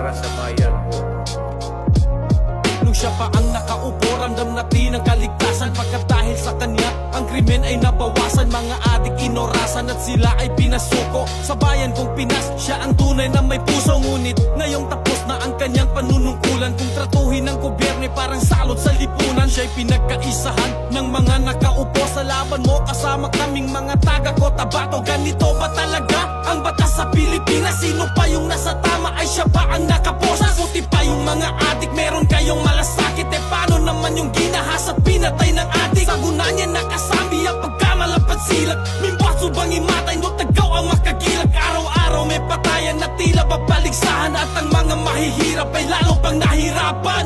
para sa bayan ko. Nung siya pa ang nakaupo, ramdam natin ang kaligtasan. Pagkat dahil sa kanya, ang krimen ay nabawasan. Mga adik inorasan at sila ay pinasuko. Sa bayan kong Pinas, siya ang tunay na may puso. Ngunit ngayong tapos na ang kanyang panunungkulan. Kung tratuhin ng gobyerno parang salot sa lipunan. Siya'y pinagkaisahan ng mga nakaupo. Sa laban mo kasama kaming mga taga Cotabato. Ganito ba talaga ang batas sa Pilipinas? Sino pa yung nasa tama, ay siya ba ang nakaposa? Puti pa yung mga adik, meron kayong malasakit. Eh paano naman yung ginahas at pinatay ng adik? Sa guna niya nakasambi ang pagkamalapad silak. Mimbaso bang imatay no tagaw ang makagilag? Araw-araw may patayan na tila babaligsahan. At ang mga mahihirap ay lalo pang nahirapan.